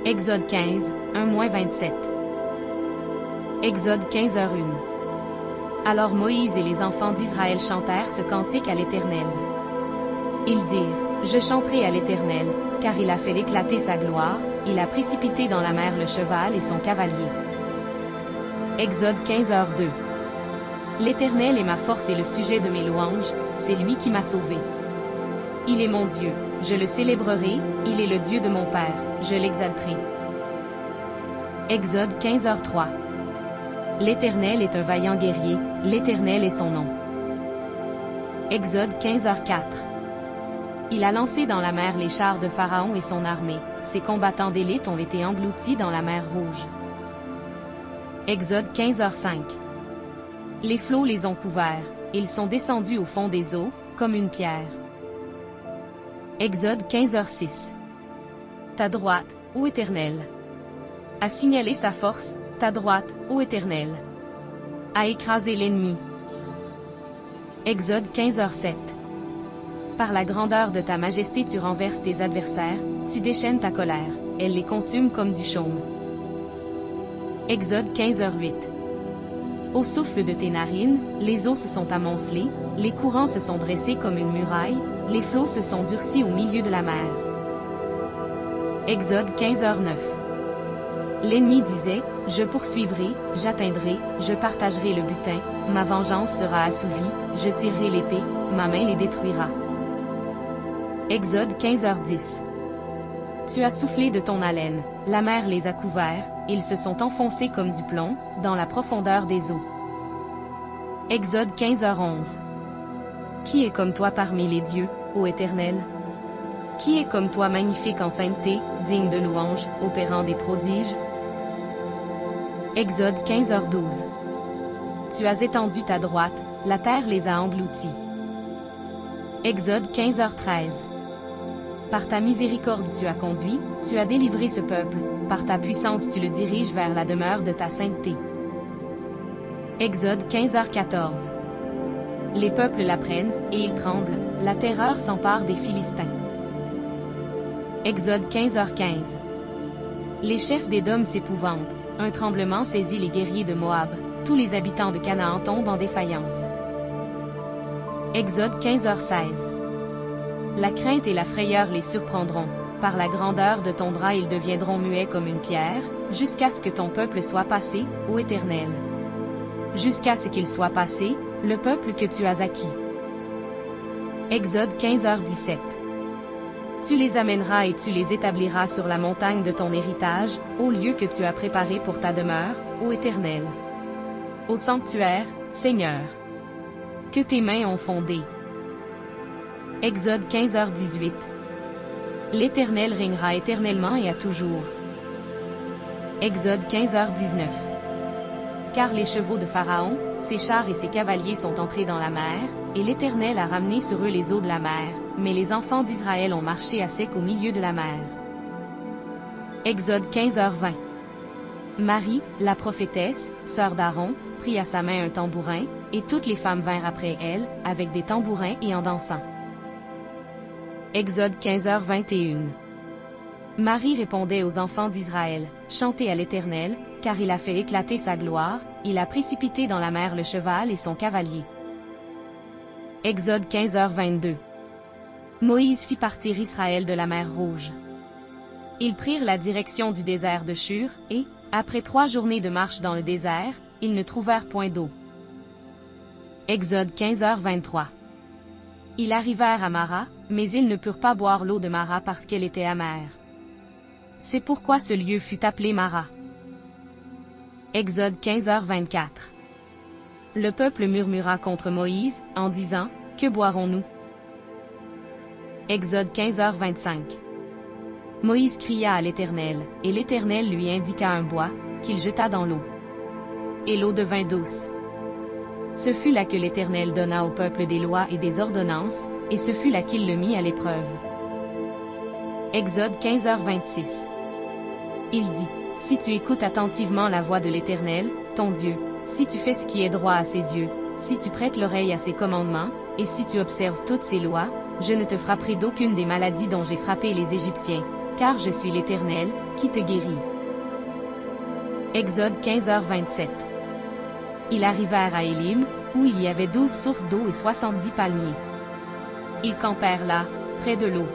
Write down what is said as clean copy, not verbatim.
Exode 15, 1-27. Exode 15h1. Alors Moïse et les enfants d'Israël chantèrent ce cantique à l'Éternel. Ils dirent, je chanterai à l'Éternel, car il a fait éclater sa gloire, il a précipité dans la mer le cheval et son cavalier. Exode 15h2. L'Éternel est ma force et le sujet de mes louanges, c'est lui qui m'a sauvé. Il est mon Dieu, je le célébrerai, il est le Dieu de mon Père, je l'exalterai. Exode 15h3. L'Éternel est un vaillant guerrier, l'Éternel est son nom. Exode 15h4. Il a lancé dans la mer les chars de Pharaon et son armée, ses combattants d'élite ont été engloutis dans la mer Rouge. Exode 15h5. Les flots les ont couverts, ils sont descendus au fond des eaux, comme une pierre. Exode 15h6. Ta droite, ô Éternel, a signalé sa force, ta droite, ô Éternel, a écrasé l'ennemi. Exode 15h7. Par la grandeur de ta majesté tu renverses tes adversaires, tu déchaînes ta colère, elle les consume comme du chaume. Exode 15h8. Au souffle de tes narines, les eaux se sont amoncelées, les courants se sont dressés comme une muraille, les flots se sont durcis au milieu de la mer. Exode 15h9. L'ennemi disait, je poursuivrai, j'atteindrai, je partagerai le butin, ma vengeance sera assouvie, je tirerai l'épée, ma main les détruira. Exode 15h10. Tu as soufflé de ton haleine, la mer les a couverts, ils se sont enfoncés comme du plomb, dans la profondeur des eaux. Exode 15h11. Qui est comme toi parmi les dieux, ô Éternel? Qui est comme toi magnifique en sainteté, digne de louange, opérant des prodiges? Exode 15h12. Tu as étendu ta droite, la terre les a engloutis. Exode 15h13. Par ta miséricorde tu as conduit, tu as délivré ce peuple, par ta puissance tu le diriges vers la demeure de ta sainteté. Exode 15h14. Les peuples l'apprennent, et ils tremblent, la terreur s'empare des Philistins. Exode 15h15. Les chefs d'Édom s'épouvantent, un tremblement saisit les guerriers de Moab, tous les habitants de Canaan tombent en défaillance. Exode 15h16. La crainte et la frayeur les surprendront, par la grandeur de ton bras ils deviendront muets comme une pierre, jusqu'à ce que ton peuple soit passé, ô Éternel. Jusqu'à ce qu'il soit passé, le peuple que tu as acquis. Exode 15h17. Tu les amèneras et tu les établiras sur la montagne de ton héritage, au lieu que tu as préparé pour ta demeure, ô Éternel. Au sanctuaire, Seigneur, que tes mains ont fondé. Exode 15h18. L'Éternel régnera éternellement et à toujours. Exode 15h19. Car les chevaux de Pharaon, ses chars et ses cavaliers sont entrés dans la mer, et l'Éternel a ramené sur eux les eaux de la mer, mais les enfants d'Israël ont marché à sec au milieu de la mer. Exode 15h20. Marie, la prophétesse, sœur d'Aaron, prit à sa main un tambourin, et toutes les femmes vinrent après elle, avec des tambourins et en dansant. Exode 15h21. Marie répondait aux enfants d'Israël, chantez à l'Éternel, car il a fait éclater sa gloire, il a précipité dans la mer le cheval et son cavalier. Exode 15h22. Moïse fit partir Israël de la mer Rouge. Ils prirent la direction du désert de Shur, et, après 3 journées de marche dans le désert, ils ne trouvèrent point d'eau. Exode 15h23. Ils arrivèrent à Mara, mais ils ne purent pas boire l'eau de Mara parce qu'elle était amère. C'est pourquoi ce lieu fut appelé Mara. Exode 15h24. Le peuple murmura contre Moïse, en disant, que boirons-nous? Exode 15h25. Moïse cria à l'Éternel, et l'Éternel lui indiqua un bois, qu'il jeta dans l'eau. Et l'eau devint douce. Ce fut là que l'Éternel donna au peuple des lois et des ordonnances, et ce fut là qu'il le mit à l'épreuve. Exode 15h26. Il dit, si tu écoutes attentivement la voix de l'Éternel, ton Dieu, si tu fais ce qui est droit à ses yeux, si tu prêtes l'oreille à ses commandements, et si tu observes toutes ses lois, je ne te frapperai d'aucune des maladies dont j'ai frappé les Égyptiens, car je suis l'Éternel, qui te guérit. Exode 15h27. Ils arrivèrent à Élim, où il y avait 12 sources d'eau et 70 palmiers. Ils campèrent là, près de l'eau.